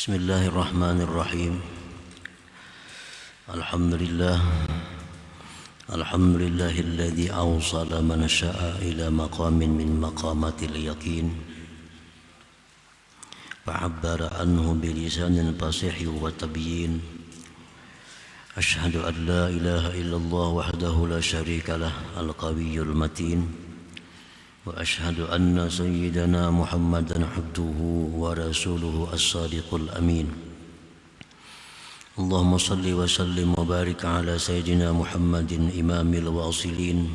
Bismillahirrahmanirrahim. Alhamdulillahilladzi awsala man syaa ila maqamin min maqamatil yaqin fa'abbara anhu bilisanin fasih wa tabyin. Ashhadu an la ilaha illallah wahdahu la syarika lah al-qawiyyul matin wa ashhadu anna sayyidana Muhammadan abduhu wa rasuluhu as-sadiqul amin. Allahumma salli wa sallim wa barik ala sayyidina Muhammadin imamil wasilin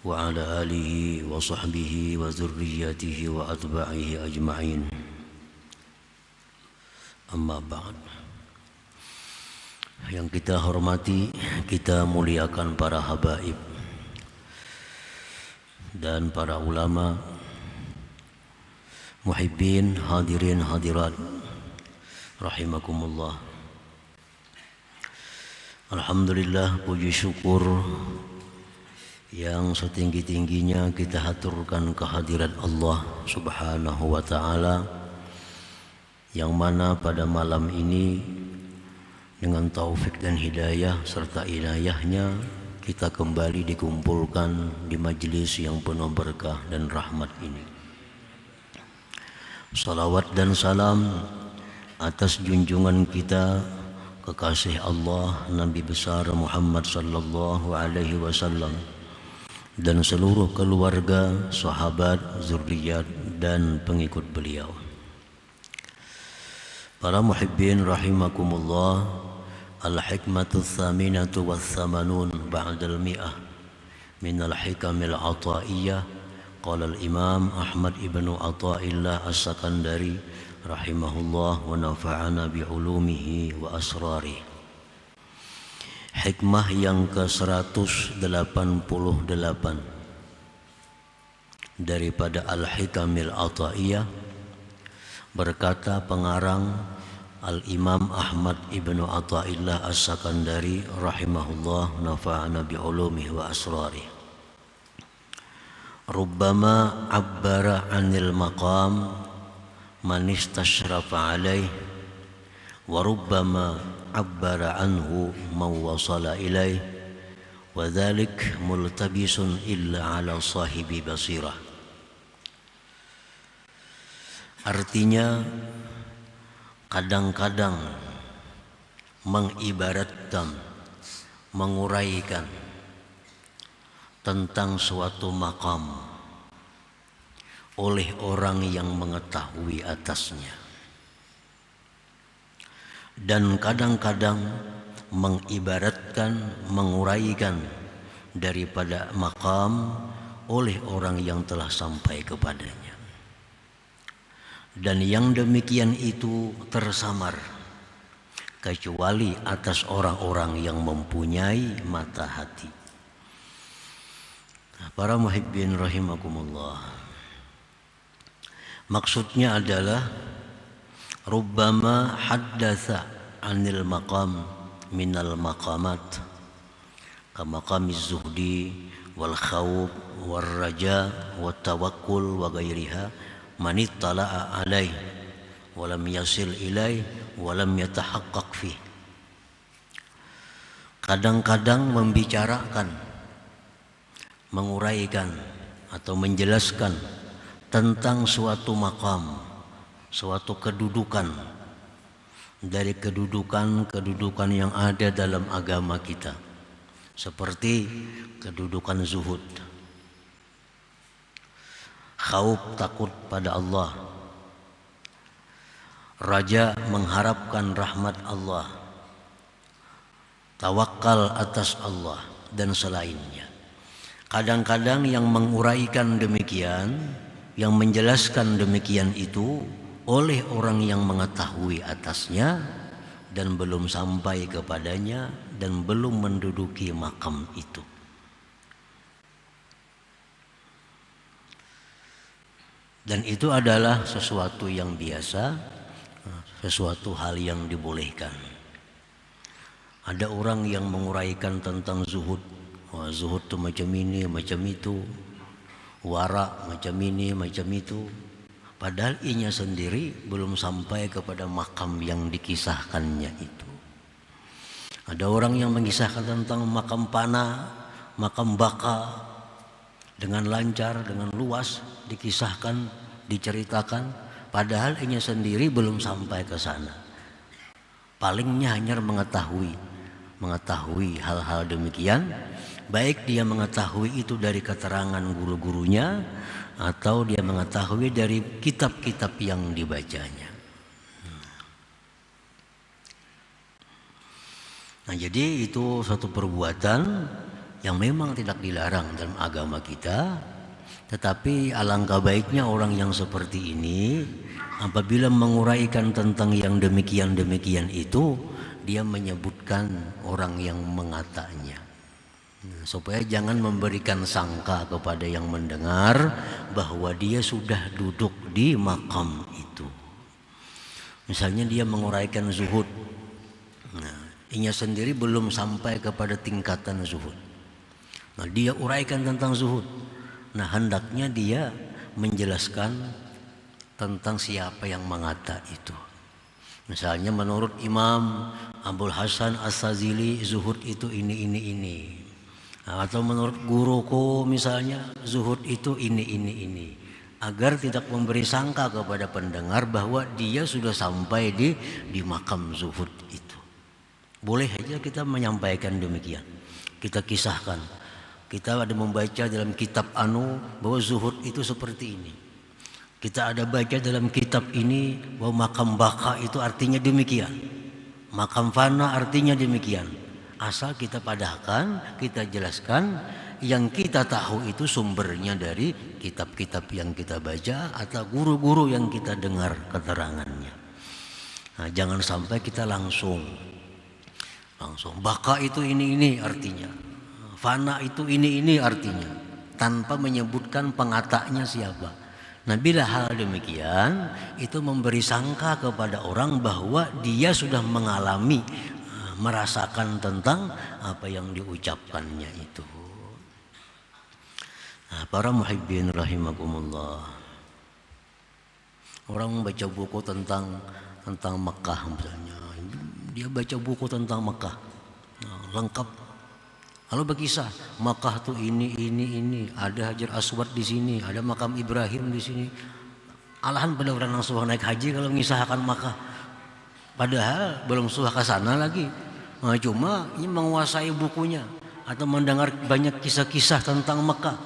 wa ala alihi wa sahbihi wa dhurriyyatihi wa atba'ihi ajma'in. Amma ba'd. Yang kita hormati, kita muliakan para habaib dan para ulama, muhibbin, hadirin, hadirat, rahimakumullah. Alhamdulillah, puji syukur yang setinggi-tingginya kita haturkan kehadirat Allah subhanahu wa ta'ala, yang mana pada malam ini dengan taufik dan hidayah serta inayahnya kita kembali dikumpulkan di majlis yang penuh berkah dan rahmat ini. Salawat dan salam atas junjungan kita, kekasih Allah, Nabi besar Muhammad sallallahu alaihi wasallam, dan seluruh keluarga, sahabat, zuriat dan pengikut beliau. Para muhibbin rahimakumullah, al-hikmatu tsaminatu wath-tsamanun ba'dal mi'ah min al-hikamil ata'iyyah. Qala al-imam Ahmad ibn Athaillah as-Sakandari rahimahullah wa nafa'ana bi'ulumihi wa asrarih. Hikmah yang ke-188 daripada al-hikamil ata'iyyah, berkata pengarang Al-Imam Ahmad ibn Athaillah as-Sakandari rahimahullah, nafa'ana bi'ulumihi wa asrarih. Rubbama abbara 'anil maqam man istashrafa 'alaih wa rubbama abbara 'anhu man wasala ilaih wa dhalik multabisun illa 'ala sahibi basirah. Artinya, kadang-kadang mengibaratkan, menguraikan tentang suatu makam oleh orang yang mengetahui atasnya, dan kadang-kadang mengibaratkan, menguraikan daripada makam oleh orang yang telah sampai kepadanya. Dan yang demikian itu tersamar kecuali atas orang-orang yang mempunyai mata hati. Para muhibbin rahimakumullah, maksudnya adalah rubbama haddatsa 'anil maqam minal maqamat kamaqamiz zuhdi wal khawf wal raja wat tawakkul wa ghairiha man ittala'a alaih wa lam yasil ilaih wa lam yatahaqqaq fi. Kadang-kadang membicarakan, menguraikan atau menjelaskan tentang suatu makam, suatu kedudukan dari kedudukan yang ada dalam agama kita, seperti kedudukan zuhud, khauf, takut pada Allah, raja, mengharapkan rahmat Allah, tawakal atas Allah, dan selainnya. Kadang-kadang yang menguraikan demikian, yang menjelaskan demikian itu oleh orang yang mengetahui atasnya dan belum sampai kepadanya dan belum menduduki makam itu. Dan itu adalah sesuatu yang biasa, sesuatu hal yang dibolehkan. Ada orang yang menguraikan tentang zuhud. Wah, zuhud itu macam ini, macam itu. Wara macam ini, macam itu. Padahal inya sendiri belum sampai kepada makam yang dikisahkannya itu. Ada orang yang mengisahkan tentang makam Pana, makam Baka dengan lancar, dengan luas dikisahkan, diceritakan. Padahal inya sendiri belum sampai ke sana. Palingnya hanya mengetahui hal-hal demikian, baik dia mengetahui itu dari keterangan guru-gurunya atau dia mengetahui dari kitab-kitab yang dibacanya. Nah, jadi itu suatu perbuatan yang memang tidak dilarang dalam agama kita, tetapi alangkah baiknya orang yang seperti ini apabila menguraikan tentang yang demikian-demikian itu, dia menyebutkan orang yang mengatanya, supaya jangan memberikan sangka kepada yang mendengar bahwa dia sudah duduk di makam itu. Misalnya dia menguraikan zuhud, inya sendiri belum sampai kepada tingkatan zuhud. Nah, dia uraikan tentang zuhud. Nah, hendaknya dia menjelaskan tentang siapa yang mengata itu. Misalnya menurut Imam Abul Hasan As-Sazili zuhud itu ini. Atau menurut guruku misalnya zuhud itu ini. Agar tidak memberi sangka kepada pendengar bahwa dia sudah sampai di makam zuhud itu. Boleh aja kita menyampaikan demikian. Kita kisahkan. Kita ada membaca dalam kitab bahwa zuhud itu seperti ini. Kita ada baca dalam kitab ini bahwa makam Baka itu artinya demikian. Makam Fana artinya demikian. Asal kita padahkan, kita jelaskan yang kita tahu itu sumbernya dari kitab-kitab yang kita baca atau guru-guru yang kita dengar keterangannya. Nah, jangan sampai kita langsung Baka itu ini artinya, Fana itu ini artinya, tanpa menyebutkan pengatanya siapa. Nah, bila hal demikian itu memberi sangka kepada orang bahwa dia sudah mengalami, merasakan tentang apa yang diucapkannya itu. Nah, para muhibbin rahimakumullah, orang membaca buku tentang Mekah misalnya, dia baca buku tentang Mekah, lengkap. Lalu berkisah Mekah tuh ini, ada Hajar Aswad di sini, ada makam Ibrahim di sini. Alahan pada orang yang sudah naik haji kalau mengisahkan Mekah, padahal belum sudah ke sana lagi. Nah, cuma ini menguasai bukunya atau mendengar banyak kisah-kisah tentang Mekah.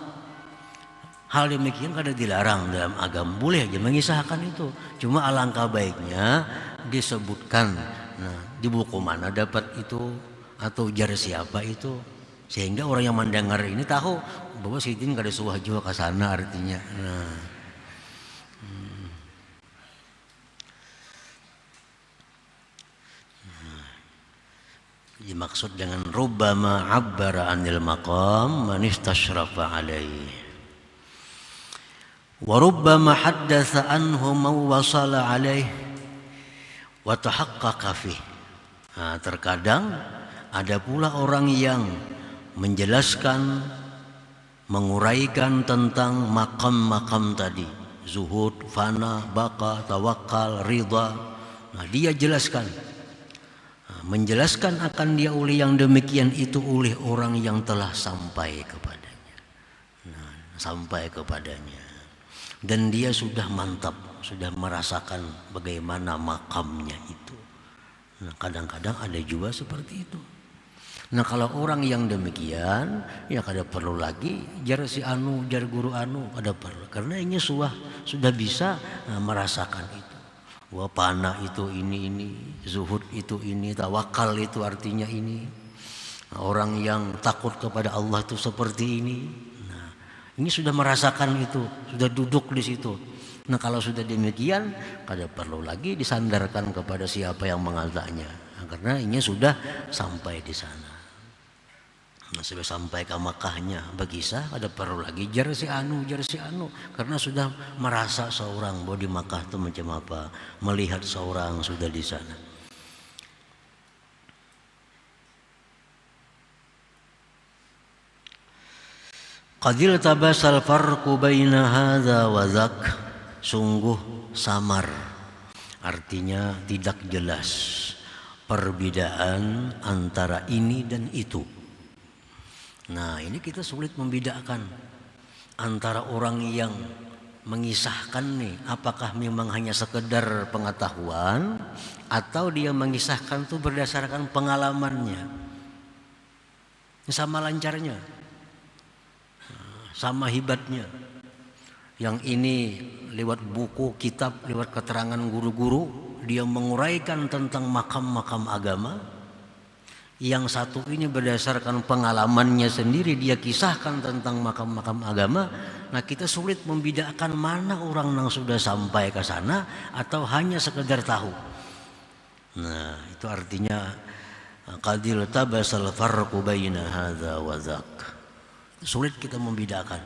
Hal demikian kada dilarang dalam agama, boleh aja mengisahkan itu. Cuma alangkah baiknya disebutkan, nah, di buku mana dapat itu atau jar siapa itu, sehingga orang yang mendengar ini tahu bahwa Sidin kada suah juga ke sana artinya. Nah, dimaksud dengan rubbama abbara anil maqam man istashrafa alaihi wa rubbama haddatsa anhu man wasala alaihi wa tahaqqaqa fihi. Nah, terkadang ada pula orang yang menjelaskan, menguraikan tentang makam-makam tadi, zuhud, fana, baka, tawakal, ridha. Nah, dia jelaskan, menjelaskan akan dia oleh yang demikian itu oleh orang yang telah sampai kepadanya. Nah, sampai kepadanya, dan dia sudah mantap, sudah merasakan bagaimana makamnya itu. Nah, kadang-kadang ada juga seperti itu. Nah, kalau orang yang demikian, ya kada perlu lagi jar si jar guru kada perlu, karena ini sudah bisa merasakan itu. Wah, pana itu ini, zuhud itu ini, tawakal itu artinya ini. Nah, orang yang takut kepada Allah itu seperti ini. Nah, ini sudah merasakan itu, sudah duduk di situ. Nah, kalau sudah demikian, kada perlu lagi disandarkan kepada siapa yang mengatanya. Nah, karena ini sudah sampai di sana. Nah, sudah sampai ke Makkahnya berkisah, ada perlu lagi jar si anu, karena sudah merasa seorang bahwa di Makkah itu macam apa, melihat seorang sudah di sana. Qadil tabasal farqu baina hadza wa dzak. sungguh samar, artinya tidak jelas perbedaan antara ini dan itu. Nah, ini kita sulit membedakan antara orang yang mengisahkan nih, apakah memang hanya sekedar pengetahuan atau dia mengisahkan itu berdasarkan pengalamannya. Sama lancarnya, sama hebatnya. Yang ini lewat buku, kitab, lewat keterangan guru-guru, dia menguraikan tentang makam-makam agama. Yang satu ini berdasarkan pengalamannya sendiri, dia kisahkan tentang makam-makam agama. Nah, kita sulit membedakan mana orang yang sudah sampai ke sana atau hanya sekedar tahu. Nah, itu artinya qadil tabasal farqu baina hadza wa dzak. Sulit kita membedakan.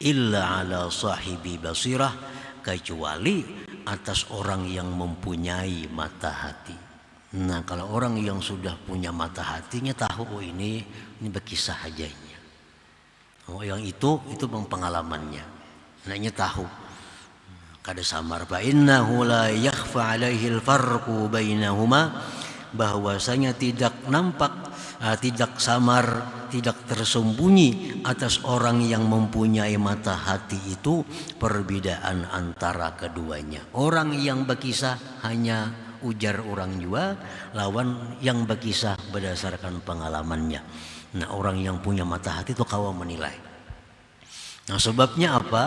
Illa ala sahibi basirah, kecuali atas orang yang mempunyai mata hati. Nah, kalau orang yang sudah punya mata hatinya tahu, oh ini berkisah aja ini. Oh, yang itu pengalamannya. Naknya tahu. Kada samar fa innahu la yakhfa alaihi al-farqu bainahuma, bahwasanya tidak nampak, tidak samar, tidak tersembunyi atas orang yang mempunyai mata hati itu perbedaan antara keduanya. Orang yang berkisah hanya ujar orang jua, lawan yang berkisah berdasarkan pengalamannya. Nah, orang yang punya mata hati itu kawa menilai. Nah, sebabnya apa?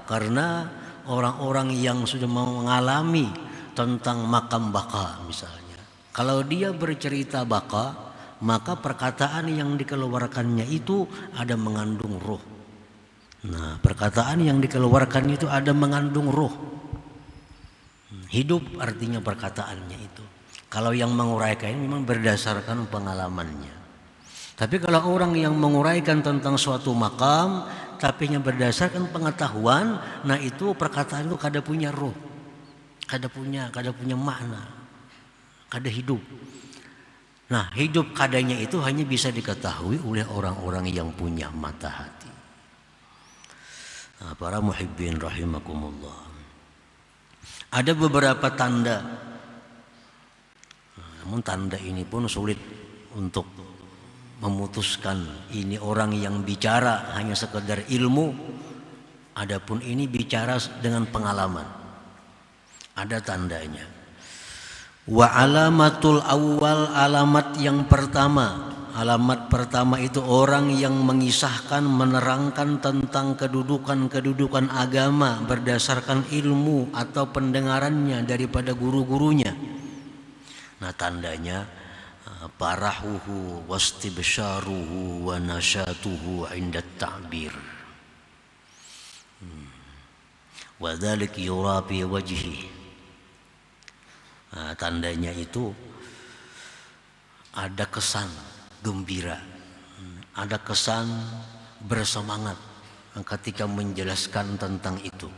Karena orang-orang yang sudah mengalami tentang makam baka misalnya, kalau dia bercerita baka, maka perkataan yang dikeluarkannya itu ada mengandung roh. Nah, perkataan yang dikeluarkannya itu ada mengandung roh. Hidup artinya perkataannya itu. Kalau yang menguraikan memang berdasarkan pengalamannya. Tapi kalau orang yang menguraikan tentang suatu makam tapi yang berdasarkan pengetahuan, nah itu perkataan itu kada punya roh, kada punya makna, kada hidup. Nah, hidup kadanya itu hanya bisa diketahui oleh orang-orang yang punya mata hati. Nah, para muhibbin rahimakumullah. Ada beberapa tanda, namun tanda ini pun sulit untuk memutuskan ini orang yang bicara hanya sekedar ilmu, adapun ini bicara dengan pengalaman. Ada tandanya. Wa alamatul awal, alamat yang pertama. Alamat pertama itu orang yang mengisahkan, menerangkan tentang kedudukan agama berdasarkan ilmu atau pendengarannya daripada guru-gurunya. Nah, tandanya parahuhu wastibsyaruhu wa nasyatuhu inda ta'bir. Wa dzalik yura fi wajhi. Nah, tandanya itu ada kesan gembira, ada kesan bersemangat ketika menjelaskan tentang itu.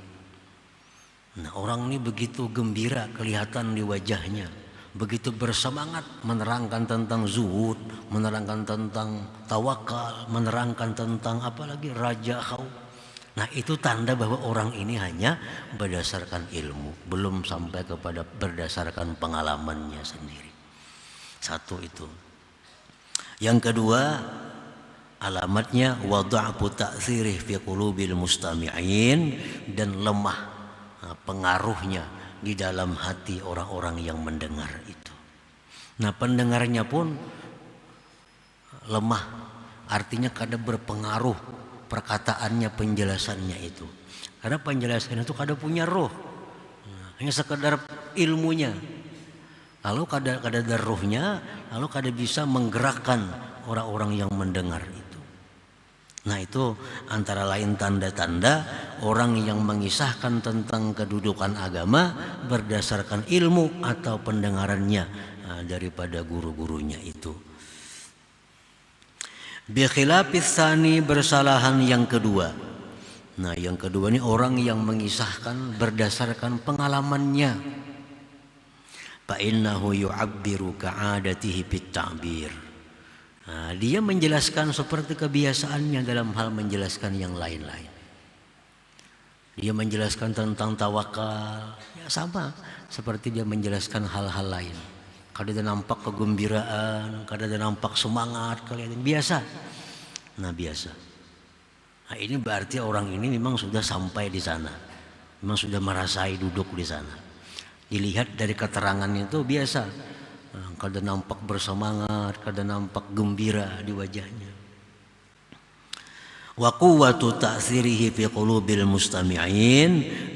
Nah, orang ini begitu gembira kelihatan di wajahnya, begitu bersemangat menerangkan tentang zuhud, menerangkan tentang tawakal, menerangkan tentang apalagi raja khauf. Nah, itu tanda bahwa orang ini hanya berdasarkan ilmu, belum sampai kepada berdasarkan pengalamannya sendiri. Satu itu. Yang kedua, alamatnya wada'fu ta'thirih fi qulubil mustami'in, dan lemah pengaruhnya di dalam hati orang-orang yang mendengar itu. Nah, pendengarnya pun lemah, artinya kada berpengaruh perkataannya, penjelasannya itu. Karena penjelasannya itu kada punya roh, hanya sekedar ilmunya. Lalu kada ada rohnya, lalu kada bisa menggerakkan orang-orang yang mendengar itu. Nah, itu antara lain tanda-tanda orang yang mengisahkan tentang kedudukan agama berdasarkan ilmu atau pendengarannya daripada guru-gurunya itu. Bi khilafis tsani, bersalahan yang kedua. Nah, yang kedua ini orang yang mengisahkan berdasarkan pengalamannya. Fa innahu yu'abbiru ka'adatihi bit ta'bir. Nah, dia menjelaskan seperti kebiasaannya dalam hal menjelaskan yang lain-lain. Dia menjelaskan tentang tawakal, ya sama seperti dia menjelaskan hal-hal lain. Kadang dia nampak kegembiraan, kadang dia nampak semangat, kalian biasa. Nah biasa. Nah ini berarti orang ini memang sudah sampai di sana, memang sudah merasai duduk di sana. Dilihat dari keterangannya itu biasa. Kadang nampak bersemangat, kadang nampak gembira di wajahnya. Wa quwwatu ta'thirihi fi qulubil mustami'in,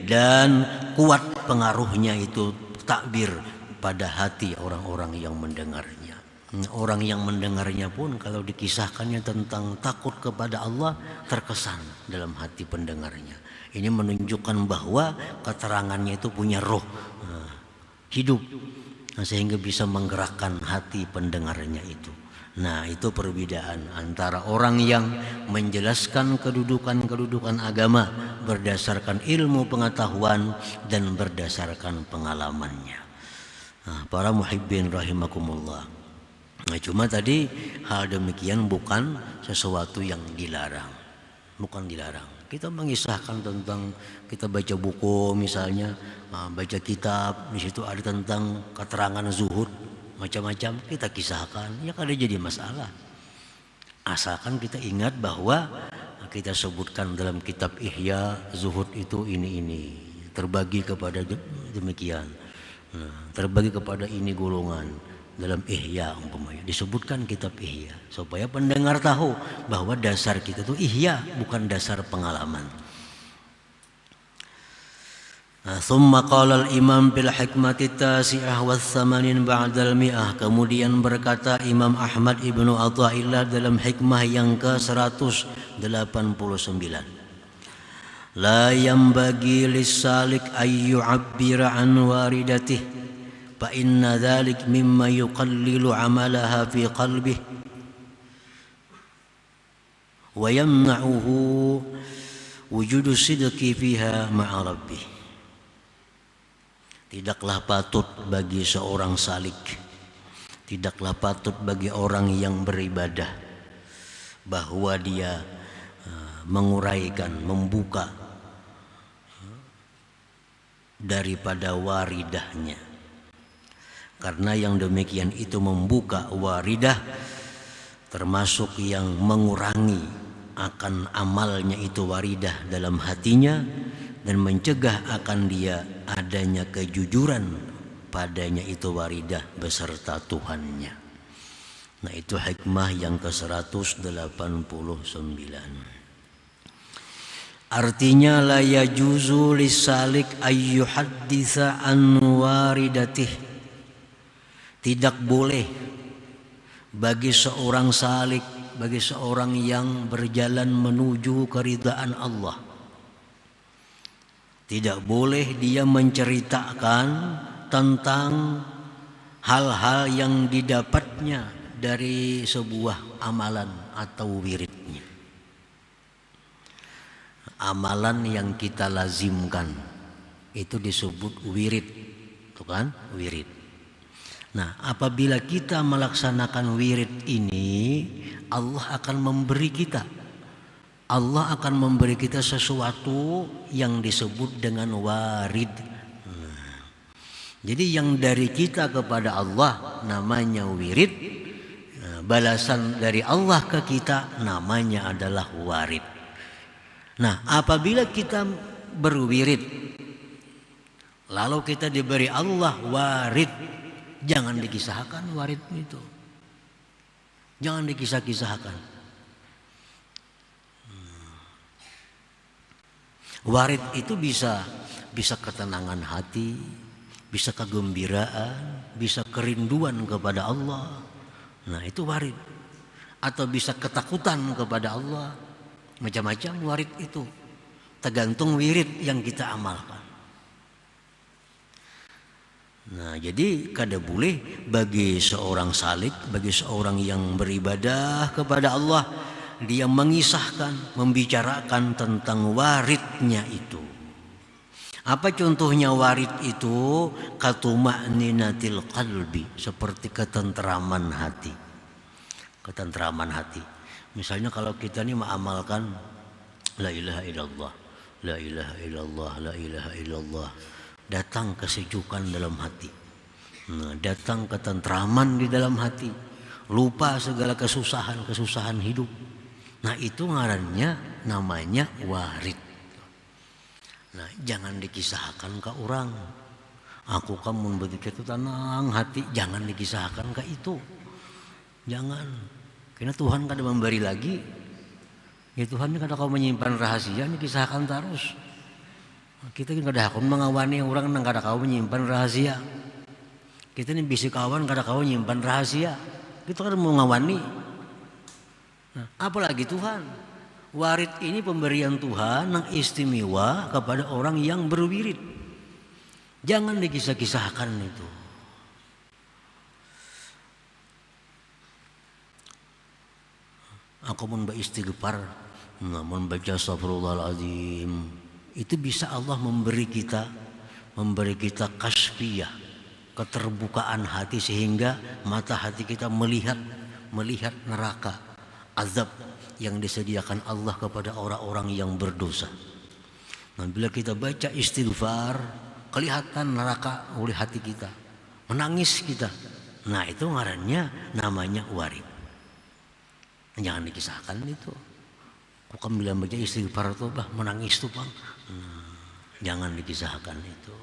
dan kuat pengaruhnya itu takbir pada hati orang-orang yang mendengarnya. Orang yang mendengarnya pun kalau dikisahkannya tentang takut kepada Allah terkesan dalam hati pendengarnya. Ini menunjukkan bahwa keterangannya itu punya roh, hidup, sehingga bisa menggerakkan hati pendengarnya itu. Nah itu perbedaan antara orang yang menjelaskan kedudukan-kedudukan agama berdasarkan ilmu pengetahuan dan berdasarkan pengalamannya. Nah, para muhibbin rahimakumullah. Nah, cuma tadi hal demikian bukan sesuatu yang dilarang. Bukan dilarang. Kita mengisahkan tentang, kita baca buku misalnya, baca kitab, di situ ada tentang keterangan zuhud, macam-macam kita kisahkan, ya kada jadi masalah. Asalkan kita ingat bahwa kita sebutkan dalam kitab Ihya, zuhud itu ini terbagi kepada demikian, terbagi kepada ini golongan dalam Ihya umpamanya, disebutkan kitab Ihya supaya pendengar tahu bahwa dasar kita itu Ihya, bukan dasar pengalaman. Thumma qala al-imam bil hikmati tasi'ah wa thamanin ba'dal mi'ah. Kemudian berkata Imam Ahmad ibnu Athaillah dalam hikmah yang ke-189. La yanbaghi lis-salik ay yu'abbira an waridatih fa inna dhalik mimma yuqallilu 'amalaha fi qalbihi wa yamna'uhu wujudu sidqi fiha ma'a rabbih. Tidaklah patut bagi seorang salik, tidaklah patut bagi orang yang beribadah bahwa dia menguraikan, membuka daripada waridahnya. Karena yang demikian itu membuka waridah termasuk yang mengurangi akan amalnya itu waridah dalam hatinya, dan mencegah akan dia adanya kejujuran padanya itu waridah beserta Tuhannya. Nah itu hikmah yang ke-189. Artinya la yajuzu lisalik ayyuhadditha an waridatih. Tidak boleh bagi seorang salik, bagi seorang yang berjalan menuju keridhaan Allah, tidak boleh dia menceritakan tentang hal-hal yang didapatnya dari sebuah amalan atau wiridnya. Amalan yang kita lazimkan itu disebut wirid, itu kan wirid. Nah, apabila kita melaksanakan wirid ini, Allah akan memberi kita, Allah akan memberi kita sesuatu yang disebut dengan warid. Jadi yang dari kita kepada Allah namanya wirid, balasan dari Allah ke kita namanya adalah warid. Nah, apabila kita berwirid lalu kita diberi Allah warid, jangan dikisahkan warid itu, jangan dikisah-kisahkan. Warid itu bisa ketenangan hati, bisa kegembiraan, bisa kerinduan kepada Allah. Nah itu warid. Atau bisa ketakutan kepada Allah. Macam-macam warid itu, tergantung wirid yang kita amalkan. Nah jadi kada boleh bagi seorang salik, bagi seorang yang beribadah kepada Allah, dia mengisahkan, membicarakan tentang waridnya itu. Apa contohnya warid itu? Katuma'ninatil qalbi, seperti ketentraman hati. Ketentraman hati. Misalnya kalau kita ini mengamalkan la ilaha illallah la ilaha illallah, la ilaha illallah. Datang kesejukan dalam hati. Nah, datang ketentraman di dalam hati. Lupa segala kesusahan hidup. Nah, itu ngarannya namanya warid. Nah, jangan dikisahkan ke orang. Aku kamu begitu tenang hati, jangan dikisahkan ke itu. Jangan. Karena Tuhan kada memberi lagi. Ya Tuhan ini kada kau menyimpan rahasia, ini kisahkan terus. Kita kan kada kau mengawani orang nang kada kau menyimpan rahasia. Kita ini bisi kawan kada kau menyimpan rahasia. Kita kan mau ngawani. Nah, apalagi Tuhan. Warid ini pemberian Tuhan yang istimewa kepada orang yang berwirid. Jangan dikisah-kisahkan itu. Aku istighfar, membaca astagfirullahaladzim, itu bisa Allah memberi kita kasfiyah, keterbukaan hati sehingga mata hati kita melihat neraka, azab yang disediakan Allah kepada orang-orang yang berdosa. Nah, bila kita baca istighfar, kelihatan neraka oleh hati kita, menangis kita. Nah, itu ngarannya namanya warid. Jangan dikisahkan itu. Kok kamu bilang baca istighfar itu bah menangis tuh bang. Jangan dikisahkan itu.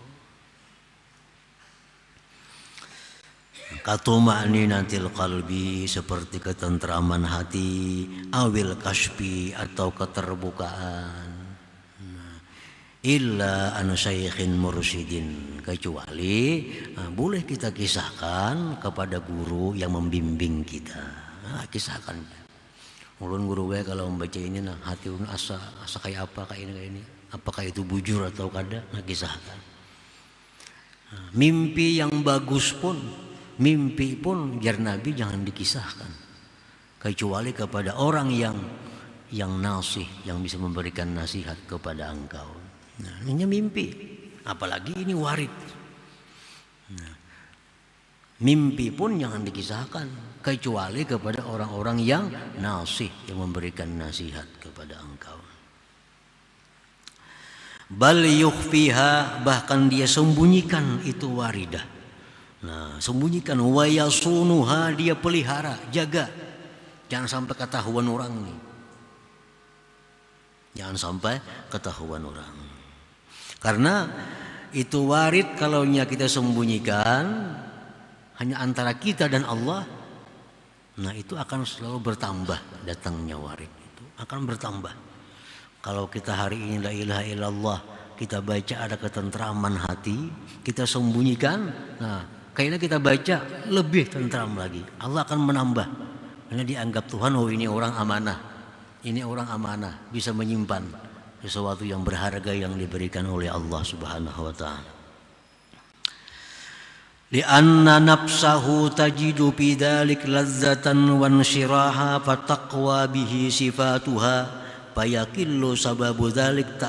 Katuma'ninatil qalbi, seperti ketentraman hati, awil kasfi atau keterbukaan. Illa an syaikhin mursyidin, kecuali boleh kita kisahkan kepada guru yang membimbing kita. Kisahkan. Ulun guru gue kalau membaca ini nah hati ulun asa kayak apa kayak ini. Apakah itu bujur atau kada? Nah, kisahkan. Mimpi yang bagus pun, mimpi pun jar Nabi jangan dikisahkan. Kecuali kepada orang yang nasih, yang bisa memberikan nasihat kepada engkau. Nah, ini mimpi. Apalagi ini warid. Nah, mimpi pun jangan dikisahkan kecuali kepada orang-orang yang nasih, yang memberikan nasihat kepada engkau. Bal yukhfiha, bahkan dia sembunyikan itu waridah. Nah, sembunyikan, wa yasunuha, dia pelihara, jaga. Jangan sampai ketahuan orang nih. Jangan sampai ketahuan orang. Karena itu warid kalau kita sembunyikan hanya antara kita dan Allah, nah itu akan selalu bertambah datangnya warid itu akan bertambah. Kalau kita hari ini la ilaha illallah, kita baca ada ketentraman hati, kita sembunyikan, nah kayaknya kita baca lebih tentram lagi, Allah akan menambah. Karena dianggap Tuhan, oh ini orang amanah, ini orang amanah, bisa menyimpan sesuatu yang berharga yang diberikan oleh Allah Subhanahu wa ta'ala. Lianna nafsahu tajidu bidalik lazzatan wa nsyiraha fataqwa bihi sifatuha fayakillu sababu dhalik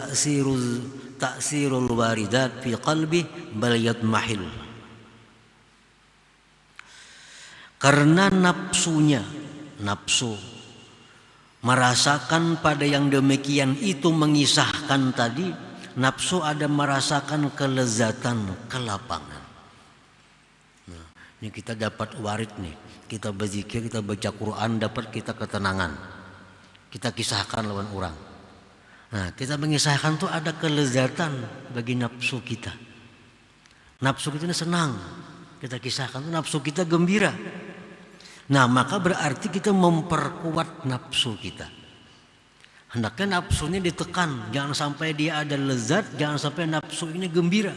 ta'sirul waridat fi qalbi bal yatmahil. Karena nafsu merasakan pada yang demikian itu mengisahkan tadi, nafsu ada merasakan kelezatan, kelapangan. Ini kita dapat warid nih, kita berzikir, kita baca Quran, dapat kita ketenangan. Kita kisahkan lawan orang. Nah, kita mengisahkan tuh ada kelezatan bagi nafsu kita. Nafsu kita ini senang, kita kisahkan tuh nafsu kita gembira. Nah, maka berarti kita memperkuat nafsu kita. Hendaknya nafsunya ditekan, jangan sampai dia ada lezat, jangan sampai nafsu ini gembira.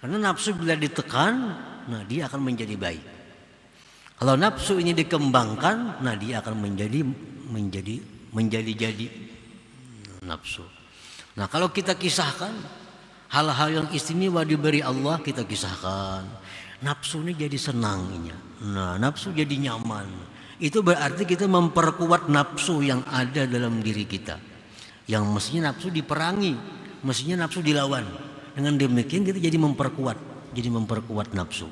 Karena nafsu bila ditekan, nah dia akan menjadi baik. Kalau nafsu ini dikembangkan, nah dia akan menjadi nafsu. Nah, kalau kita kisahkan hal-hal yang istimewa diberi Allah, kita kisahkan, nafsu ini jadi senangnya. Nah, nafsu jadi nyaman. Itu berarti kita memperkuat nafsu yang ada dalam diri kita. Yang mestinya nafsu diperangi, mestinya nafsu dilawan. Dengan demikian kita jadi memperkuat nafsu.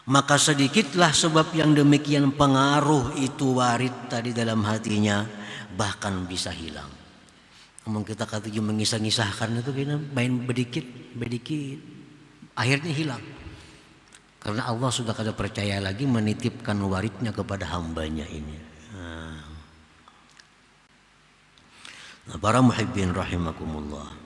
Maka sedikitlah sebab yang demikian pengaruh itu warid tadi dalam hatinya bahkan bisa hilang. Namun kita kata mengisah-ngisahkan itu kita main bedikit, akhirnya hilang. Karena Allah sudah kada percaya lagi menitipkan waridnya kepada hambanya ini. Nah, para muhibbin rahimakumullah.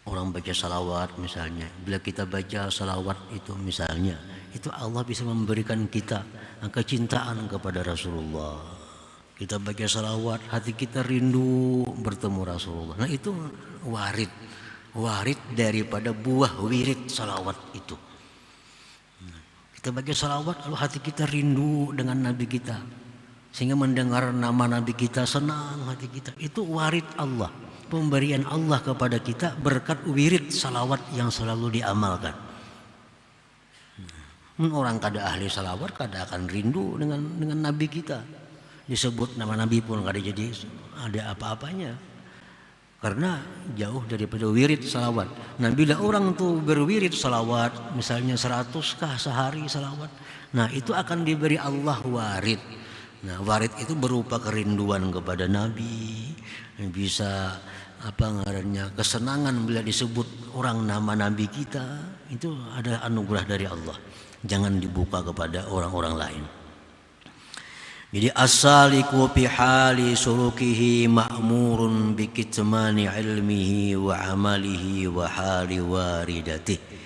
Orang baca salawat misalnya, bila kita baca salawat itu misalnya, itu Allah bisa memberikan kita kecintaan kepada Rasulullah. Kita baca salawat, hati kita rindu bertemu Rasulullah. Nah itu warid daripada buah wirid salawat itu. Kita baca salawat lalu hati kita rindu dengan Nabi kita, sehingga mendengar nama Nabi kita senang hati kita. Itu warid Allah, pemberian Allah kepada kita berkat wirid salawat yang selalu diamalkan. Orang kada ahli salawat kada akan rindu dengan Nabi kita. Disebut nama Nabi pun kada jadi ada apa-apanya, karena jauh daripada wirid salawat. Nah bila orang tuh berwirid salawat misalnya 100 sehari salawat, nah itu akan diberi Allah warid. Nah warid itu berupa kerinduan kepada Nabi, bisa kesenangan bila disebut orang nama Nabi kita. Itu adalah anugerah dari Allah, jangan dibuka kepada orang-orang lain. Jadi as-saliku fi hali sulukihi ma'murun bi kitmani ilmihi wa amalihi wa hali waridatihi.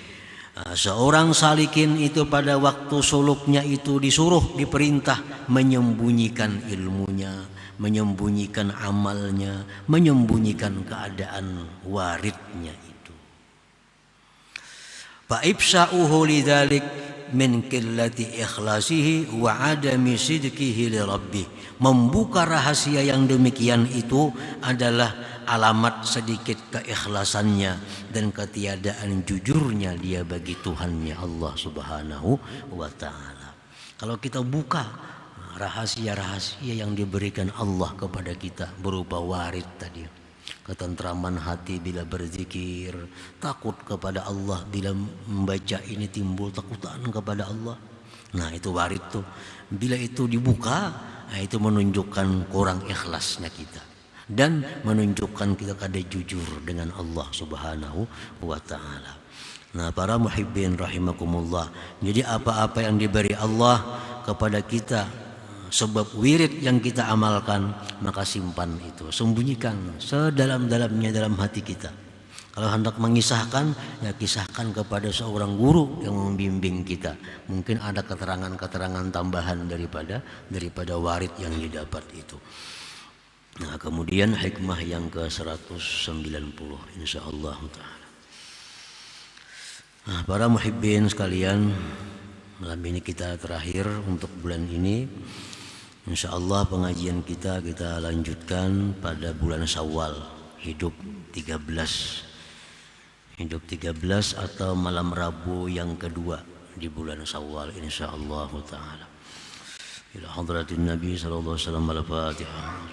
Seorang salikin itu pada waktu suluknya itu disuruh, diperintah menyembunyikan ilmunya, menyembunyikan amalnya, menyembunyikan keadaan waridnya itu. Fa ifsa'uhu lidzalik min qillati ikhlasihi wa adami sidqihi li rabbih. Membuka rahasia yang demikian itu adalah alamat sedikit keikhlasannya dan ketiadaan jujurnya dia bagi Tuhannya Allah Subhanahu wa taala. Kalau kita buka rahasia-rahasia yang diberikan Allah kepada kita berupa warid tadi, ketentraman hati bila berzikir, takut kepada Allah bila membaca ini, timbul takutan kepada Allah. Nah itu warid tuh. Bila itu dibuka, nah itu menunjukkan kurang ikhlasnya kita dan menunjukkan kita kada jujur dengan Allah Subhanahu wa taala. Nah para muhibbin rahimakumullah, jadi apa-apa yang diberi Allah kepada kita sebab wirid yang kita amalkan, maka simpan itu, sembunyikan sedalam-dalamnya dalam hati kita. Kalau hendak mengisahkan, ya kisahkan kepada seorang guru yang membimbing kita. Mungkin ada keterangan-keterangan tambahan daripada warid yang didapat itu. Nah kemudian hikmah yang ke-190 insyaallah ta'ala. Nah para muhibbin sekalian, malam ini kita terakhir untuk bulan ini. InsyaAllah pengajian kita lanjutkan pada bulan Syawal, hidup 13 atau malam Rabu yang kedua di bulan Syawal insyaallah ta'ala. Ila hadratin Nabi sallallahu alaihi wasallam al-Fatihah.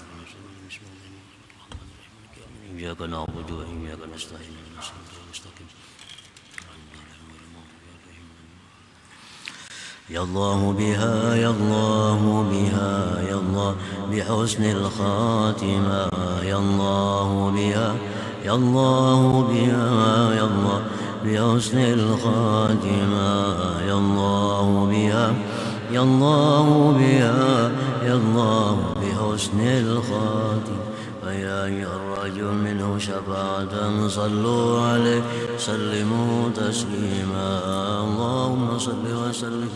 Iyyaka na'budu wa iyyaka nasta'in. يا الله بها يا الله بها يا الله بحسن الخاتمة يا الله بها يا الله بها يا الله بحسن الخاتمة يا الله بها يا الله بها يا الله بحسن الخاتمة فيا أيها الرجل منه شفاعة صلوا عليه سلموا تسليما اللهم صل وسلم